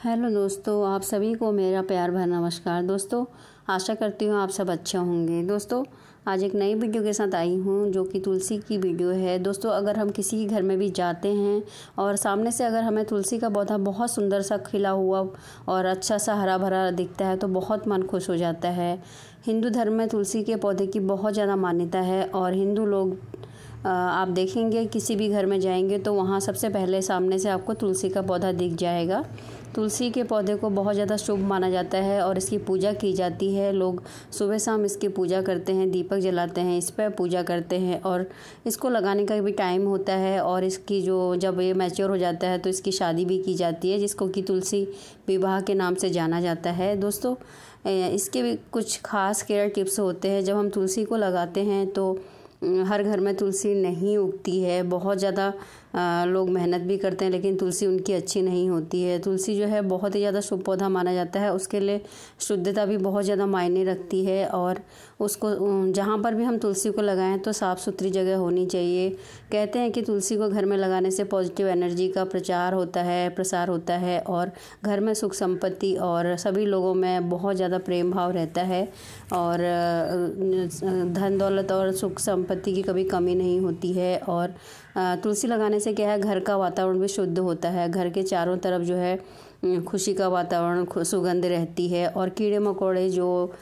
Hello दोस्तों, आप सभी को मेरा प्यार भरा नमस्कार। दोस्तों, आशा करती हूँ आप सब अच्छे होंगे। दोस्तों, आज एक नई वीडियो के साथ आई हूँ जो कि तुलसी की वीडियो है। दोस्तों, अगर हम किसी के घर में भी जाते हैं और सामने से अगर हमें तुलसी का पौधा बहुत सुंदर सा खिला हुआ और अच्छा सा हरा भरा दिखता है तो बहुत मन खुश हो जाता है। हिंदू धर्म में तुलसी के पौधे की बहुत ज़्यादा मान्यता है और हिंदू लोग आप देखेंगे किसी भी घर में जाएंगे तो वहाँ सबसे पहले सामने से आपको तुलसी का पौधा दिख जाएगा। तुलसी के पौधे को बहुत ज़्यादा शुभ माना जाता है और इसकी पूजा की जाती है। लोग सुबह शाम इसकी पूजा करते हैं, दीपक जलाते हैं, इस पर पूजा करते हैं और इसको लगाने का भी टाइम होता है और इसकी जो जब ये मैच्योर हो जाता है तो इसकी शादी भी की जाती है, जिसको कि तुलसी विवाह के नाम से जाना जाता है। दोस्तों, इसके भी कुछ खास केयर टिप्स होते हैं। जब हम तुलसी को लगाते हैं तो हर घर में तुलसी नहीं उगती है। बहुत ज़्यादा लोग मेहनत भी करते हैं लेकिन तुलसी उनकी अच्छी नहीं होती है। तुलसी जो है बहुत ही ज़्यादा शुभ पौधा माना जाता है। उसके लिए शुद्धता भी बहुत ज़्यादा मायने रखती है और उसको जहाँ पर भी हम तुलसी को लगाएं तो साफ़ सुथरी जगह होनी चाहिए। कहते हैं कि तुलसी को घर में लगाने से पॉजिटिव एनर्जी का प्रसार होता है और घर में सुख संपत्ति और सभी लोगों में बहुत ज़्यादा प्रेम भाव रहता है और धन दौलत और सुख संपत्ति की कभी कमी नहीं होती है। और तुलसी लगाने से क्या है, घर का वातावरण भी शुद्ध होता है। घर के चारों तरफ जो है खुशी का वातावरण, सुगंध रहती है और कीड़े मकोड़े जो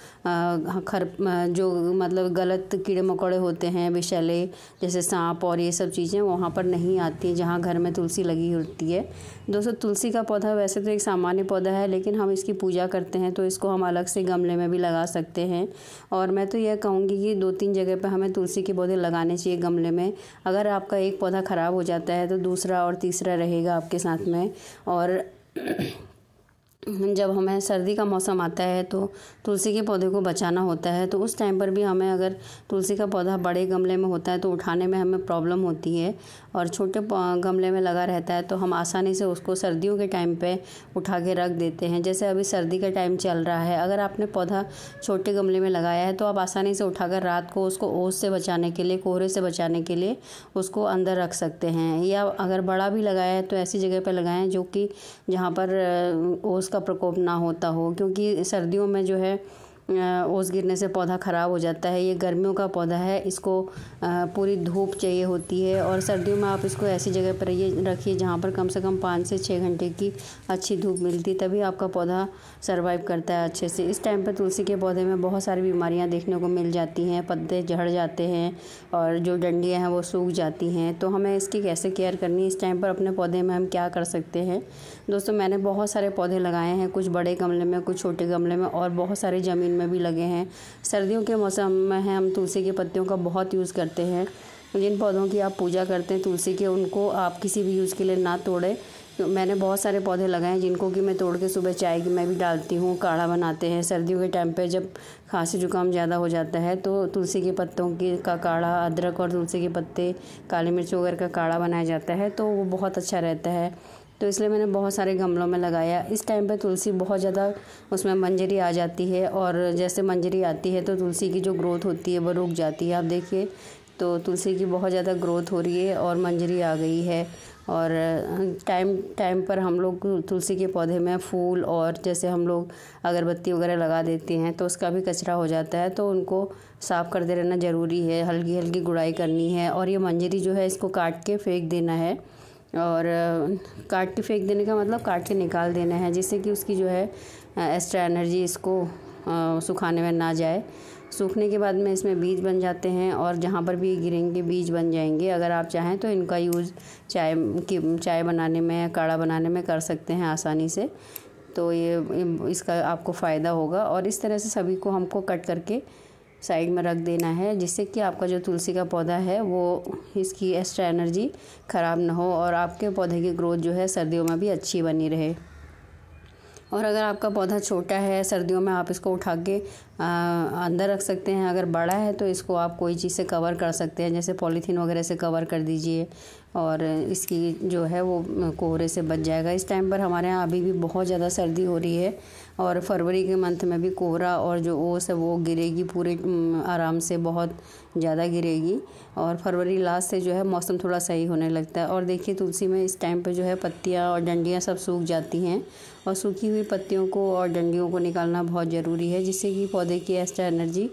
मतलब गलत कीड़े मकोड़े होते हैं, विषैले जैसे सांप और ये सब चीज़ें वहाँ पर नहीं आती जहाँ घर में तुलसी लगी होती है। दोस्तों, तुलसी का पौधा वैसे तो एक सामान्य पौधा है लेकिन हम इसकी पूजा करते हैं तो इसको हम अलग से गमले में भी लगा सकते हैं। और मैं तो यह कहूँगी कि 2-3 जगह पर हमें तुलसी के पौधे लगाने चाहिए गमले में। अगर आपका एक पौधा ख़राब हो जाता है तो दूसरा और तीसरा रहेगा आपके साथ में। और जब हमें सर्दी का मौसम आता है तो तुलसी के पौधे को बचाना होता है, तो उस टाइम पर भी हमें अगर तुलसी का पौधा बड़े गमले में होता है तो उठाने में हमें प्रॉब्लम होती है और छोटे गमले में लगा रहता है तो हम आसानी से उसको सर्दियों के टाइम पे उठा के रख देते हैं। जैसे अभी सर्दी का टाइम चल रहा है, अगर आपने पौधा छोटे गमले में लगाया है तो आप आसानी से उठाकर रात को उसको ओस से बचाने के लिए, कोहरे से बचाने के लिए उसको अंदर रख सकते हैं। या अगर बड़ा भी लगाया है तो ऐसी जगह पर लगाएं जो कि जहाँ पर ओस का प्रकोप ना होता हो, क्योंकि सर्दियों में जो है ओस गिरने से पौधा ख़राब हो जाता है। ये गर्मियों का पौधा है, इसको पूरी धूप चाहिए होती है और सर्दियों में आप इसको ऐसी जगह पर रखिए जहाँ पर कम से कम 5 से 6 घंटे की अच्छी धूप मिलती, तभी आपका पौधा सर्वाइव करता है अच्छे से। इस टाइम पर तुलसी के पौधे में बहुत सारी बीमारियाँ देखने को मिल जाती हैं, पत्ते झड़ जाते हैं और जो डंडियाँ हैं वो सूख जाती हैं। तो हमें इसकी कैसे केयर करनी है, इस टाइम पर अपने पौधे में हम क्या कर सकते हैं। दोस्तों, मैंने बहुत सारे पौधे लगाए हैं, कुछ बड़े गमले में, कुछ छोटे गमले में और बहुत सारे ज़मीन में भी लगे हैं। सर्दियों के मौसम में हम तुलसी के पत्तियों का बहुत यूज़ करते हैं। जिन पौधों की आप पूजा करते हैं तुलसी के, उनको आप किसी भी यूज़ के लिए ना तोड़ें। तो मैंने बहुत सारे पौधे लगाए हैं जिनको कि मैं तोड़ के सुबह चाय की मैं भी डालती हूँ, काढ़ा बनाते हैं। सर्दियों के टाइम पे जब खांसी जुकाम ज़्यादा हो जाता है तो तुलसी के पत्तों का काढ़ा, अदरक और तुलसी के पत्ते, काली मिर्च वगैरह का काढ़ा बनाया जाता है तो वो बहुत अच्छा रहता है। तो इसलिए मैंने बहुत सारे गमलों में लगाया। इस टाइम पे तुलसी बहुत ज़्यादा उसमें मंजरी आ जाती है और जैसे मंजरी आती है तो तुलसी की जो ग्रोथ होती है वो रुक जाती है। आप देखिए तो तुलसी की बहुत ज़्यादा ग्रोथ हो रही है और मंजरी आ गई है। और टाइम पर हम लोग तुलसी के पौधे में फूल और जैसे हम लोग अगरबत्ती वगैरह लगा देते हैं तो उसका भी कचरा हो जाता है, तो उनको साफ़ करते रहना ज़रूरी है। हल्की हल्की गुड़ाई करनी है और ये मंजरी जो है इसको काट के फेंक देना है। और काट के फेंक देने का मतलब काट के निकाल देना है, जिससे कि उसकी जो है एक्स्ट्रा एनर्जी इसको सुखाने में ना जाए। सूखने के बाद में इसमें बीज बन जाते हैं और जहाँ पर भी गिरेंगे बीज बन जाएंगे। अगर आप चाहें तो इनका यूज़ चाय बनाने में, काढ़ा बनाने में कर सकते हैं आसानी से। तो ये इसका आपको फ़ायदा होगा। और इस तरह से सभी को हमको कट करके साइड में रख देना है, जिससे कि आपका जो तुलसी का पौधा है वो इसकी एक्स्ट्रा एनर्जी ख़राब ना हो और आपके पौधे की ग्रोथ जो है सर्दियों में भी अच्छी बनी रहे। और अगर आपका पौधा छोटा है, सर्दियों में आप इसको उठा के अंदर रख सकते हैं। अगर बड़ा है तो इसको आप कोई चीज़ से कवर कर सकते हैं, जैसे पॉलीथीन वगैरह से कवर कर दीजिए और इसकी जो है वो कोहरे से बच जाएगा। इस टाइम पर हमारे यहाँ अभी भी बहुत ज़्यादा सर्दी हो रही है और फरवरी के मंथ में भी कोहरा और जो ओस है वो गिरेगी पूरे आराम से, बहुत ज़्यादा गिरेगी। और फरवरी लास्ट से जो है मौसम थोड़ा सही होने लगता है। और देखिए तुलसी में इस टाइम पे जो है पत्तियाँ और डंडियाँ सब सूख जाती हैं और सूखी हुई पत्तियों को और डंडियों को निकालना बहुत ज़रूरी है, जिससे कि पौधे की एक्स्ट्रा एनर्जी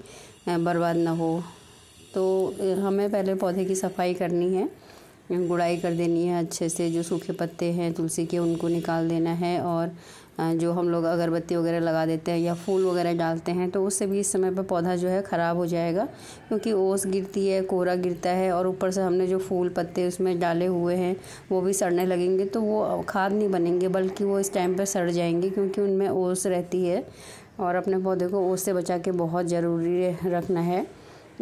बर्बाद ना हो। तो हमें पहले पौधे की सफाई करनी है, गुड़ाई कर देनी है अच्छे से। जो सूखे पत्ते हैं तुलसी के उनको निकाल देना है। और जो हम लोग अगरबत्ती वगैरह लगा देते हैं या फूल वगैरह डालते हैं तो उससे भी इस समय पर पौधा जो है ख़राब हो जाएगा, क्योंकि ओस गिरती है, कोहरा गिरता है और ऊपर से हमने जो फूल पत्ते उसमें डाले हुए हैं वो भी सड़ने लगेंगे, तो वो खाद नहीं बनेंगे बल्कि वो इस टाइम पर सड़ जाएंगे, क्योंकि उनमें ओस रहती है। और अपने पौधे को ओस से बचा के बहुत ज़रूरी रखना है।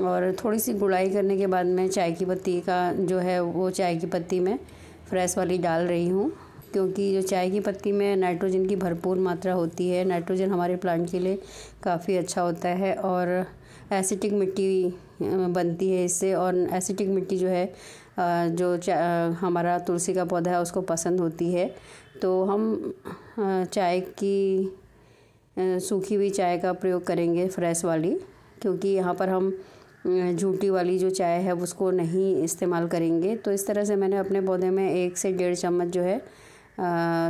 और थोड़ी सी गुड़ाई करने के बाद मैं चाय की पत्ती का जो है वो चाय की पत्ती में फ्रेश वाली डाल रही हूँ, क्योंकि जो चाय की पत्ती में नाइट्रोजन की भरपूर मात्रा होती है। नाइट्रोजन हमारे प्लांट के लिए काफ़ी अच्छा होता है और एसिटिक मिट्टी बनती है इससे। और एसिटिक मिट्टी जो है जो हमारा तुलसी का पौधा है उसको पसंद होती है। तो हम चाय की सूखी हुई चाय का प्रयोग करेंगे, फ्रेश वाली, क्योंकि यहाँ पर हम झूठी वाली जो चाय है उसको नहीं इस्तेमाल करेंगे। तो इस तरह से मैंने अपने पौधे में 1 से 1.5 चम्मच जो है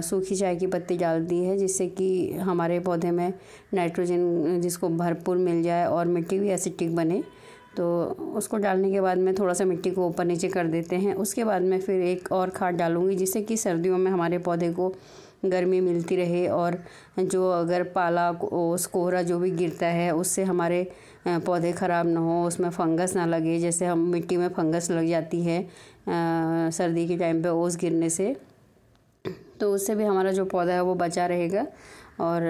सूखी चाय की पत्ती डाल दी है, जिससे कि हमारे पौधे में नाइट्रोजन जिसको भरपूर मिल जाए और मिट्टी भी एसिटिक बने। तो उसको डालने के बाद में थोड़ा सा मिट्टी को ऊपर नीचे कर देते हैं। उसके बाद में फिर एक और खाद डालूँगी, जिससे कि सर्दियों में हमारे पौधे को गर्मी मिलती रहे और जो अगर पाला ओस कोहरा जो भी गिरता है उससे हमारे पौधे ख़राब ना हो, उसमें फंगस ना लगे। जैसे हम मिट्टी में फंगस लग जाती है सर्दी के टाइम पे ओस गिरने से, तो उससे भी हमारा जो पौधा है वो बचा रहेगा। और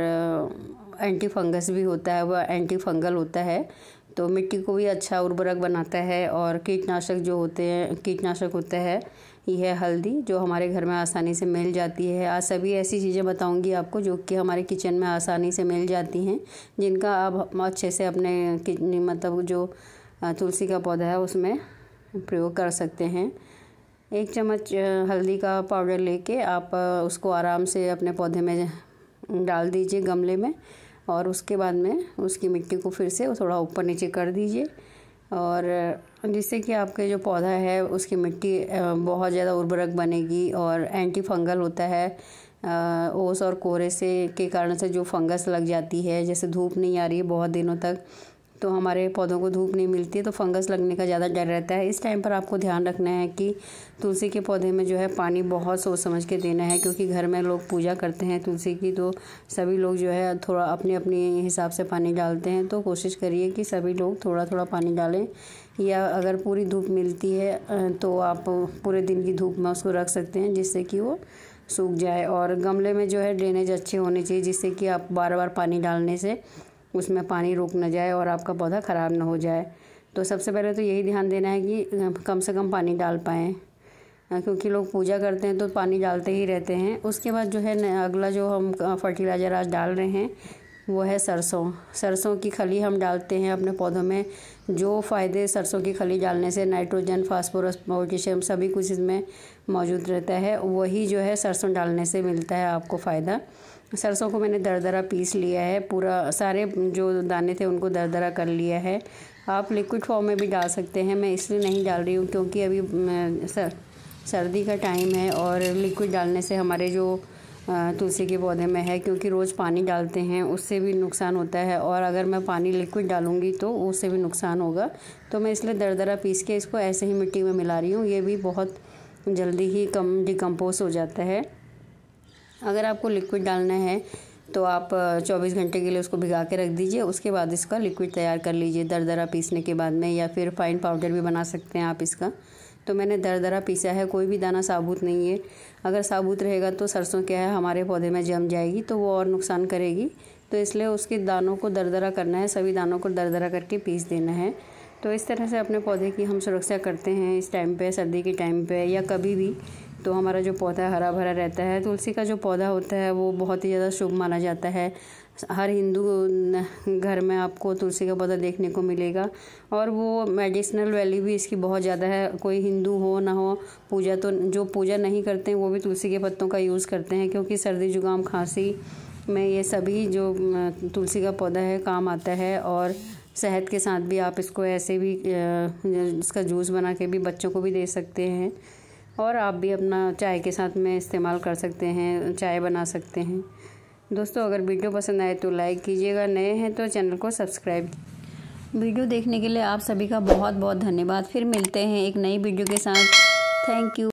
एंटी फंगस भी होता है, वह एंटी फंगल होता है, तो मिट्टी को भी अच्छा उर्वरक बनाता है। और कीटनाशक जो होते हैं, कीटनाशक होता है यह हल्दी जो हमारे घर में आसानी से मिल जाती है। आज सभी ऐसी चीज़ें बताऊंगी आपको जो कि हमारे किचन में आसानी से मिल जाती हैं, जिनका आप अच्छे से अपने मतलब जो तुलसी का पौधा है उसमें प्रयोग कर सकते हैं। 1 चम्मच हल्दी का पाउडर लेके आप उसको आराम से अपने पौधे में डाल दीजिए गमले में, और उसके बाद में उसकी मिट्टी को फिर से थोड़ा ऊपर नीचे कर दीजिए, और जिससे कि आपके जो पौधा है उसकी मिट्टी बहुत ज़्यादा उर्वरक बनेगी। और एंटी फंगल होता है, ओस और कोहरे से के कारण से जो फंगस लग जाती है, जैसे धूप नहीं आ रही है बहुत दिनों तक, तो हमारे पौधों को धूप नहीं मिलती है तो फंगस लगने का ज़्यादा डर रहता है। इस टाइम पर आपको ध्यान रखना है कि तुलसी के पौधे में जो है पानी बहुत सोच समझ के देना है, क्योंकि घर में लोग पूजा करते हैं तुलसी की, तो सभी लोग जो है थोड़ा अपने अपने हिसाब से पानी डालते हैं। तो कोशिश करिए कि सभी लोग थोड़ा थोड़ा पानी डालें, या अगर पूरी धूप मिलती है तो आप पूरे दिन की धूप में उसको रख सकते हैं, जिससे कि वो सूख जाए। और गमले में जो है ड्रेनेज अच्छे होने चाहिए, जिससे कि आप बार बार पानी डालने से उसमें पानी रुक न जाए और आपका पौधा ख़राब ना हो जाए। तो सबसे पहले तो यही ध्यान देना है कि कम से कम पानी डाल पाएँ, क्योंकि लोग पूजा करते हैं तो पानी डालते ही रहते हैं। उसके बाद जो है अगला जो हम फर्टिलाइज़र आज डाल रहे हैं वो है सरसों। सरसों की खली हम डालते हैं अपने पौधों में। जो फ़ायदे सरसों की खली डालने से, नाइट्रोजन, फास्फोरस, पोटेशियम सभी कुछ इसमें मौजूद रहता है, वही जो है सरसों डालने से मिलता है आपको फ़ायदा। सरसों को मैंने दरदरा पीस लिया है, पूरा सारे जो दाने थे उनको दरदरा कर लिया है। आप लिक्विड फॉर्म में भी डाल सकते हैं, मैं इसलिए नहीं डाल रही हूँ क्योंकि अभी सर्दी का टाइम है और लिक्विड डालने से हमारे जो तुलसी के पौधे में है, क्योंकि रोज़ पानी डालते हैं उससे भी नुकसान होता है, और अगर मैं पानी लिक्विड डालूँगी तो उससे भी नुकसान होगा। तो मैं इसलिए दरदरा पीस के इसको ऐसे ही मिट्टी में मिला रही हूँ। ये भी बहुत जल्दी ही डिकम्पोज हो जाता है। अगर आपको लिक्विड डालना है तो आप 24 घंटे के लिए उसको भिगा के रख दीजिए, उसके बाद इसका लिक्विड तैयार कर लीजिए दरदरा पीसने के बाद में, या फिर फाइन पाउडर भी बना सकते हैं आप इसका। तो मैंने दरदरा पीसा है, कोई भी दाना साबुत नहीं है। अगर साबुत रहेगा तो सरसों क्या है हमारे पौधे में जम जाएगी तो वो और नुकसान करेगी, तो इसलिए उसके दानों को दरदरा करना है, सभी दानों को दरदरा करके पीस देना है। तो इस तरह से अपने पौधे की हम सुरक्षा करते हैं इस टाइम पे, सर्दी के टाइम पे या कभी भी, तो हमारा जो पौधा हरा भरा रहता है। तुलसी का जो पौधा होता है वो बहुत ही ज़्यादा शुभ माना जाता है। हर हिंदू घर में आपको तुलसी का पौधा देखने को मिलेगा। और वो मेडिसिनल वैल्यू भी इसकी बहुत ज़्यादा है। कोई हिंदू हो ना हो, पूजा तो जो पूजा नहीं करते हैं वो भी तुलसी के पत्तों का यूज़ करते हैं, क्योंकि सर्दी जुकाम खांसी में ये सभी जो तुलसी का पौधा है काम आता है। और शहद के साथ भी आप इसको ऐसे भी इसका जूस बना के भी बच्चों को भी दे सकते हैं, और आप भी अपना चाय के साथ में इस्तेमाल कर सकते हैं, चाय बना सकते हैं। दोस्तों, अगर वीडियो पसंद आए तो लाइक कीजिएगा, नए हैं तो चैनल को सब्सक्राइब। वीडियो देखने के लिए आप सभी का बहुत बहुत धन्यवाद। फिर मिलते हैं एक नई वीडियो के साथ। Thank you.